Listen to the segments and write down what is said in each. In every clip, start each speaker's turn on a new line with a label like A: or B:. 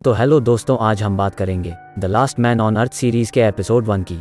A: तो हेलो दोस्तों, आज हम बात करेंगे the last man on earth series के एपिसोड 1 की।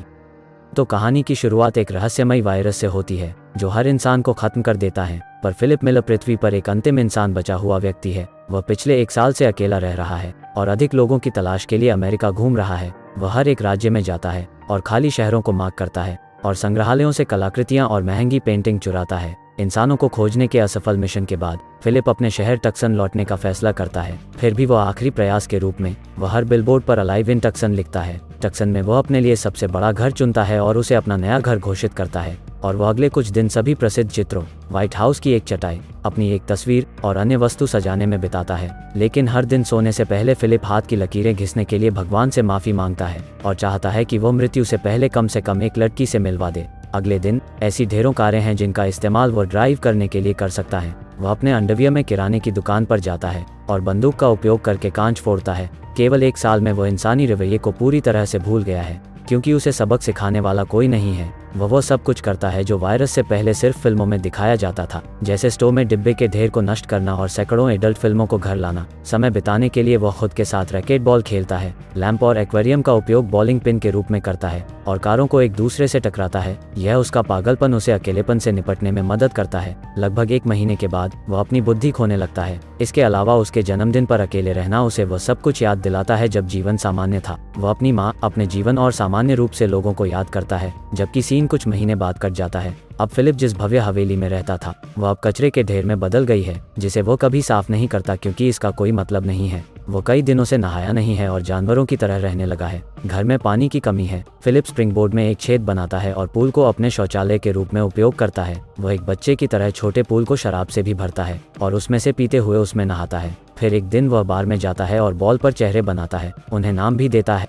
A: तो कहानी की शुरुआत एक रहस्यमयी वायरस से होती है जो हर इंसान को खत्म कर देता है, पर फिलिप मिलर पृथ्वी पर एक अंतिम इंसान बचा हुआ व्यक्ति है। वह पिछले 1 साल से अकेला रह रहा है और अधिक लोगों की तलाश के लिए अमेरिका घूम रहा है। वह हर एक राज्य में जाता है और खाली शहरों को मार्क करता है और संग्रहालयों से कलाकृतियां और महंगी पेंटिंग चुराता है। इंसानों को खोजने के असफल मिशन के बाद फिलिप अपने शहर टक्सन लौटने का फैसला करता है। फिर भी वह आखिरी प्रयास के रूप में वह हर बिलबोर्ड पर अलाइव इन टक्सन लिखता है। टक्सन में वह अपने लिए सबसे बड़ा घर चुनता है और उसे अपना नया घर घोषित करता है। और वह अगले कुछ दिन सभी प्रसिद्ध चित्रों, व्हाइट हाउस की एक चटाई, अपनी एक तस्वीर और अन्य वस्तु सजाने में बिताता है। लेकिन हर दिन सोने से पहले फिलिप हाथ की लकीरें घिसने के लिए भगवान से माफी मांगता है और चाहता है कि वह मृत्यु से पहले कम से कम एक लड़की से मिलवा दे। अगले दिन ऐसी ढेरों कारें हैं जिनका इस्तेमाल वह ड्राइव करने के लिए कर सकता है। वह अपने अंडरवियर में किराने की दुकान पर जाता है और बंदूक का उपयोग करके कांच फोड़ता है। केवल 1 साल में वह इंसानी रवैये को पूरी तरह से भूल गया है, क्योंकि उसे सबक सिखाने वाला कोई नहीं है। वह सब कुछ करता है जो वायरस से पहले सिर्फ फिल्मों में दिखाया जाता था, जैसे स्टोव में डिब्बे के ढेर को नष्ट करना और सैकड़ों एडल्ट फिल्मों को घर लाना। समय बिताने के लिए वह खुद के साथ रैकेट बॉल खेलता है, लैंप और एक्वेरियम का उपयोग बॉलिंग पिन के रूप में करता है और कारों को एक दूसरे से टकराता है। यह उसका पागलपन उसे अकेलेपन से निपटने में मदद करता है। लगभग 1 महीने के बाद वह अपनी बुद्धि खोने लगता है। इसके अलावा उसके जन्मदिन पर अकेले रहना उसे वह सब कुछ याद दिलाता है जब जीवन सामान्य था। वह अपनी माँ, अपने जीवन और सामान्य रूप से लोगों को याद करता है, जबकि सीन कुछ महीने बाद कट जाता है। अब फिलिप जिस भव्य हवेली में रहता था वह अब कचरे के ढेर में बदल गई है, जिसे वो कभी साफ नहीं करता क्योंकि इसका कोई मतलब नहीं है। वो कई दिनों से नहाया नहीं है और जानवरों की तरह रहने लगा है। घर में पानी की कमी है। फिलिप स्प्रिंगबोर्ड में एक छेद बनाता है और पूल को अपने शौचालय के रूप में उपयोग करता है। वह एक बच्चे की तरह छोटे पूल को शराब से भी भरता है और उसमें से पीते हुए उसमें नहाता है। फिर एक दिन वह बार में जाता है और बॉल पर चेहरे बनाता है, उन्हें नाम भी देता है।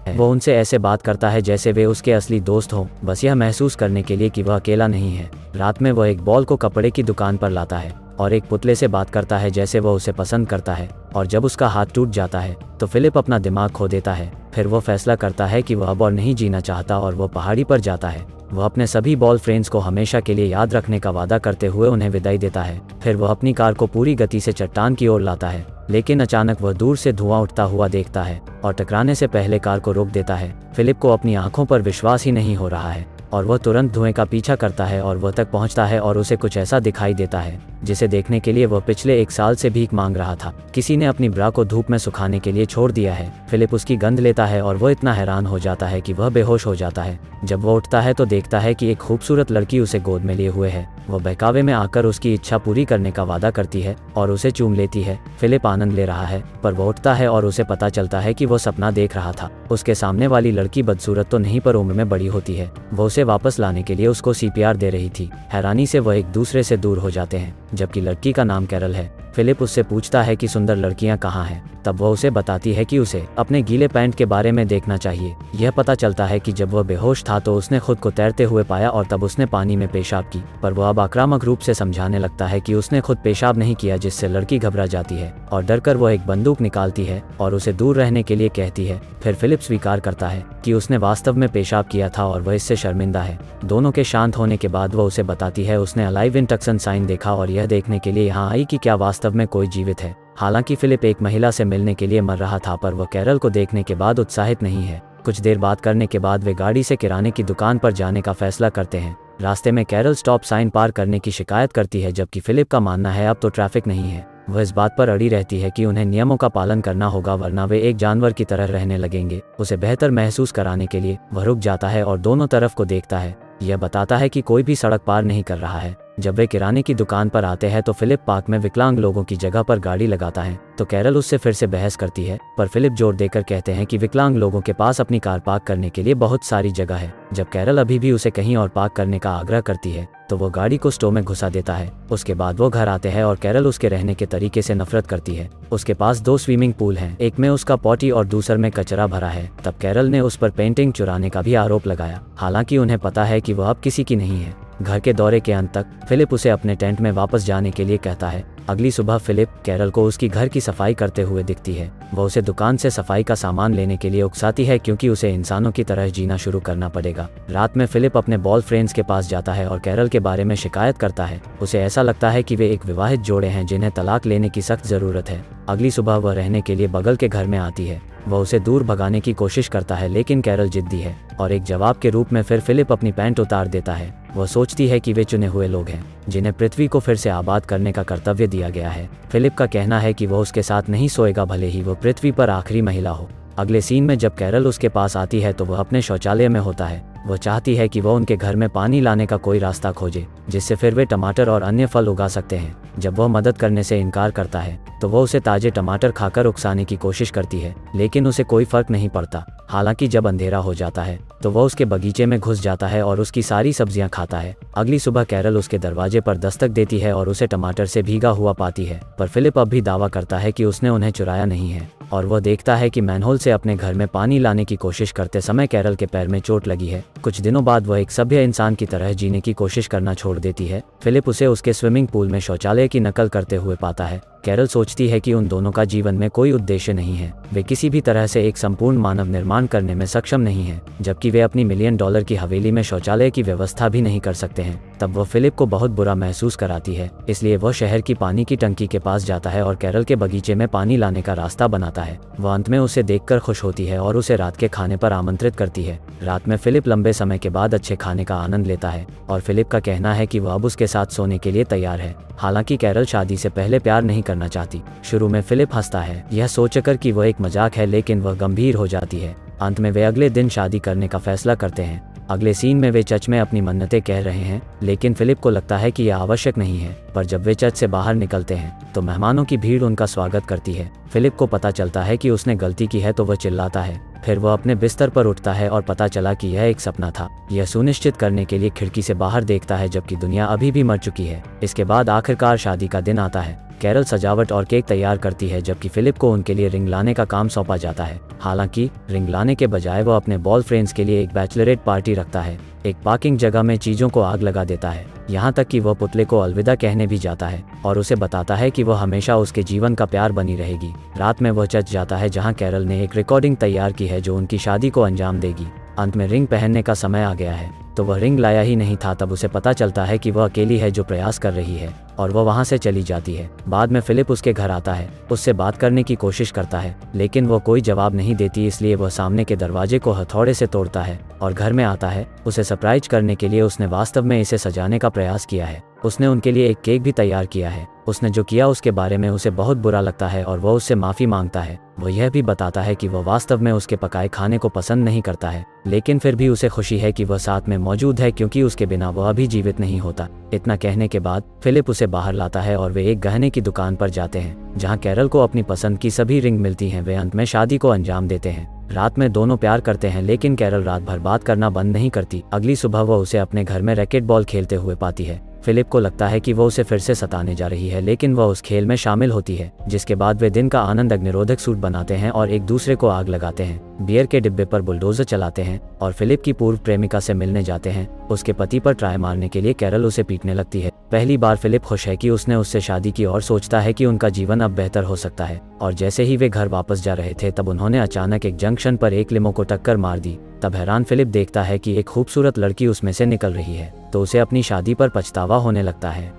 A: वो उनसे ऐसे बात करता है जैसे वे उसके असली दोस्त हों, बस यह महसूस करने के लिए कि वह अकेला नहीं है। रात में वह एक बॉल को कपड़े की दुकान पर लाता है और एक पुतले से बात करता है जैसे वह उसे पसंद करता है। और जब उसका हाथ टूट जाता है तो फिलिप अपना दिमाग खो देता है। फिर वो फैसला करता है कि वह अब और नहीं जीना चाहता और वह पहाड़ी पर जाता है। वह अपने सभी बॉल फ्रेंड्स को हमेशा के लिए याद रखने का वादा करते हुए उन्हें विदाई देता है। फिर वह अपनी कार को पूरी गति से चट्टान की ओर लाता है, लेकिन अचानक वह दूर से धुआं उठता हुआ देखता है और टकराने से पहले कार को रोक देता है। फिलिप को अपनी आंखों पर विश्वास ही नहीं हो रहा है और वह तुरंत धुएं का पीछा करता है और वह तक पहुंचता है और उसे कुछ ऐसा दिखाई देता है जिसे देखने के लिए वह पिछले 1 साल से भीख मांग रहा था। किसी ने अपनी ब्रा को धूप में सुखाने के लिए छोड़ दिया है। फिलिप उसकी गंध लेता है और वह इतना हैरान हो जाता है कि वह बेहोश हो जाता है। जब वह उठता है तो देखता है कि एक खूबसूरत लड़की उसे गोद में लिए हुए है। वह बहकावे में आकर उसकी इच्छा पूरी करने का वादा करती है और उसे चूम लेती है। फिलिप आनंद ले रहा है, पर वह उठता है और उसे पता चलता है कि वह सपना देख रहा था। उसके सामने वाली लड़की बदसूरत तो नहीं, पर उम्र में बड़ी होती है। वह उसे वापस लाने के लिए उसको CPR दे रही थी। हैरानी से वह एक दूसरे से दूर हो जाते हैं, जबकि लड़की का नाम कैरल है। फिलिप उससे पूछता है कि सुंदर लड़कियां कहाँ हैं। तब वह उसे बताती है कि उसे अपने गीले पैंट के बारे में देखना चाहिए। यह पता चलता है कि जब वह बेहोश था तो उसने खुद को तैरते हुए पाया और तब उसने पानी में पेशाब की, पर वह अब आक्रामक रूप से समझाने लगता है कि उसने खुद पेशाब नहीं किया, जिससे लड़की घबरा जाती है और डरकर वह एक बंदूक निकालती है और उसे दूर रहने के लिए कहती है। फिर फिलिप स्वीकार करता है कि उसने वास्तव में पेशाब किया था और वह इससे शर्मिंदा है। दोनों के शांत होने के बाद वह उसे बताती है उसने अलाइव इन टक्सन साइन देखा और यह देखने के लिए यहाँ आई कि क्या वास्तव में कोई जीवित है। हालांकि फिलिप एक महिला से मिलने के लिए मर रहा था, पर वह कैरल को देखने के बाद उत्साहित नहीं है। कुछ देर बात करने के बाद वे गाड़ी से किराने की दुकान पर जाने का फैसला करते हैं। रास्ते में कैरल स्टॉप साइन पार करने की शिकायत करती है, जबकि फिलिप का मानना है अब तो ट्रैफिक नहीं है। वह इस बात पर अड़ी रहती है कि उन्हें नियमों का पालन करना होगा, वरना वे एक जानवर की तरह रहने लगेंगे। उसे बेहतर महसूस कराने के लिए वह रुक जाता है और दोनों तरफ को देखता है। यह बताता है कि कोई भी सड़क पार नहीं कर रहा है। जब वे किराने की दुकान पर आते हैं तो फिलिप पार्क में विकलांग लोगों की जगह पर गाड़ी लगाता है, तो कैरल उससे फिर से बहस करती है, पर फिलिप जोर देकर कहते हैं कि विकलांग लोगों के पास अपनी कार पार्क करने के लिए बहुत सारी जगह है। जब कैरल अभी भी उसे कहीं और पार्क करने का आग्रह करती है तो वो गाड़ी को स्टोव में घुसा देता है। उसके बाद वो घर आते हैं और कैरल उसके रहने के तरीके से नफरत करती है। उसके पास 2 स्विमिंग पूल हैं, एक में उसका पॉटी और दूसरे में कचरा भरा है। तब कैरल ने उस पर पेंटिंग चुराने का भी आरोप लगाया, हालांकि उन्हें पता है कि वह अब किसी की नहीं है। घर के दौरे के अंत तक फिलिप उसे अपने टेंट में वापस जाने के लिए कहता है, अगली सुबह फिलिप कैरल को उसकी घर की सफाई करते हुए दिखती है। वह उसे दुकान से सफाई का सामान लेने के लिए उकसाती है क्योंकि उसे इंसानों की तरह जीना शुरू करना पड़ेगा। रात में फिलिप अपने बॉयफ्रेंड्स के पास जाता है और कैरल के बारे में शिकायत करता है। उसे ऐसा लगता है कि वे एक विवाहित जोड़े हैं जिन्हें तलाक लेने की सख्त ज़रूरत है। अगली सुबह वह रहने के लिए बगल के घर में आती है। वह उसे दूर भगाने की कोशिश करता है लेकिन कैरल जिद्दी है और एक जवाब के रूप में फिर फिलिप अपनी पैंट उतार देता है। वह सोचती है कि वे चुने हुए लोग हैं जिन्हें पृथ्वी को फिर से आबाद करने का कर्तव्य दिया गया है। फिलिप का कहना है कि वह उसके साथ नहीं सोएगा भले ही वह पृथ्वी पर आखिरी महिला हो। अगले सीन में जब कैरल उसके पास आती है तो वह अपने शौचालय में होता है। वह चाहती है कि वह उनके घर में पानी लाने का कोई रास्ता खोजे जिससे फिर वे टमाटर और अन्य फल उगा सकते हैं। जब वह मदद करने से इनकार करता है तो वह उसे ताजे टमाटर खाकर उकसाने की कोशिश करती है लेकिन उसे कोई फर्क नहीं पड़ता। हालांकि जब अंधेरा हो जाता है तो वह उसके बगीचे में घुस जाता है और उसकी सारी सब्जियां खाता है। अगली सुबह कैरल उसके दरवाजे पर दस्तक देती है और उसे टमाटर से भीगा हुआ पाती है, पर फिलिप अब भी दावा करता है कि उसने उन्हें चुराया नहीं है और वह देखता है कि मैनहोल से अपने घर में पानी लाने की कोशिश करते समय कैरल के पैर में चोट लगी है। कुछ दिनों बाद वह एक सभ्य इंसान की तरह जीने की कोशिश करना छोड़ देती है। फिलिप उसे उसके स्विमिंग पूल में शौचालय की नकल करते हुए पाता है। कैरल सोचती है कि उन दोनों का जीवन में कोई उद्देश्य नहीं है, वे किसी भी तरह से एक संपूर्ण मानव निर्माण करने में सक्षम नहीं हैं, जबकि वे अपनी $1 मिलियन की हवेली में शौचालय की व्यवस्था भी नहीं कर सकते हैं। तब वह फिलिप को बहुत बुरा महसूस कराती है, इसलिए वह शहर की पानी की टंकी के पास जाता है और कैरल के बगीचे में पानी लाने का रास्ता बनाता है। वह अंत में उसे देखकर खुश होती है और उसे रात के खाने पर आमंत्रित करती है। रात में फिलिप लंबे समय के बाद अच्छे खाने का आनंद लेता है और फिलिप का कहना है कि वह अब उसके साथ सोने के लिए तैयार है। हालांकि कैरल शादी से पहले प्यार नहीं करना चाहती। शुरू में फिलिप हंसता है, यह सोचकर कि वह एक मजाक है, लेकिन वह गंभीर हो जाती है। अंत में वे अगले दिन शादी करने का फैसला करते हैं। अगले सीन में वे चर्च में अपनी मन्नतें कह रहे हैं, लेकिन फिलिप को लगता है कि यह आवश्यक नहीं है। पर जब वे चर्च से बाहर निकलते हैं तो मेहमानों की भीड़ उनका स्वागत करती है। फिलिप को पता चलता है कि उसने गलती की है तो वह चिल्लाता है। फिर वह अपने बिस्तर पर उठता है और पता चला कि यह एक सपना था। यह सुनिश्चित करने के लिए खिड़की से बाहर देखता है जबकि दुनिया अभी भी मर चुकी है। इसके बाद आखिरकार शादी का दिन आता है। कैरल सजावट और केक तैयार करती है जबकि फिलिप को उनके लिए रिंग लाने का काम सौंपा जाता है। हालांकि रिंग लाने के बजाय वह अपने बॉयफ्रेंड्स के लिए एक बैचलरेट पार्टी रखता है। एक पार्किंग जगह में चीजों को आग लगा देता है, यहाँ तक कि वह पुतले को अलविदा कहने भी जाता है और उसे बताता है कि वह हमेशा उसके जीवन का प्यार बनी रहेगी। रात में वह चर्च जाता है जहाँ कैरल ने एक रिकॉर्डिंग तैयार की है जो उनकी शादी को अंजाम देगी। अंत में रिंग पहनने का समय आ गया है तो वह रिंग लाया ही नहीं था। तब उसे पता चलता है कि वह अकेली है जो प्रयास कर रही है और वह वहां से चली जाती है। बाद में फिलिप उसके घर आता है, उससे बात करने की कोशिश करता है लेकिन वह कोई जवाब नहीं देती, इसलिए वह सामने के दरवाजे को हथौड़े से तोड़ता है और घर में आता है। उसे सरप्राइज करने के लिए उसने वास्तव में इसे सजाने का प्रयास किया है। उसने उनके लिए एक केक भी तैयार किया है। उसने जो किया उसके बारे में उसे बहुत बुरा लगता है और वह उससे माफ़ी मांगता है। वह यह भी बताता है कि वह वास्तव में उसके पकाए खाने को पसंद नहीं करता है, लेकिन फिर भी उसे खुशी है कि वह साथ में मौजूद है क्योंकि उसके बिना वह अभी जीवित नहीं होता। इतना कहने के बाद फिलिप उसे बाहर लाता है और वे एक गहने की दुकान पर जाते हैं जहां कैरल को अपनी पसंद की सभी रिंग मिलती हैं। वे अंत में शादी को अंजाम देते हैं। रात में दोनों प्यार करते हैं लेकिन कैरल रात भर बात करना बंद नहीं करती। अगली सुबह वह उसे अपने घर में रैकेट बॉल खेलते हुए पाती है। फिलिप को लगता है कि वह उसे फिर से सताने जा रही है, लेकिन वह उस खेल में शामिल होती है, जिसके बाद वे दिन का आनंद अग्निरोधक सूट बनाते हैं और एक दूसरे को आग लगाते हैं। बियर के डिब्बे पर बुलडोजर चलाते हैं और फिलिप की पूर्व प्रेमिका से मिलने जाते हैं। उसके पति पर ट्राई मारने के लिए कैरल उसे पीटने लगती है। पहली बार फिलिप खुश है कि उसने उससे शादी की और सोचता है कि उनका जीवन अब बेहतर हो सकता है। और जैसे ही वे घर वापस जा रहे थे तब उन्होंने अचानक एक जंक्शन पर एक लिमो को टक्कर मार दी। तब हैरान फिलिप देखता है कि एक खूबसूरत लड़की उसमें से निकल रही है, तो उसे अपनी शादी पर पछतावा होने लगता है।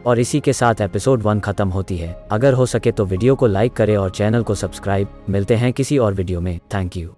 A: और इसी के साथ एपिसोड 1 खत्म होती है। अगर हो सके तो वीडियो को लाइक करें और चैनल को सब्सक्राइब। मिलते हैं किसी और वीडियो में। Thank you.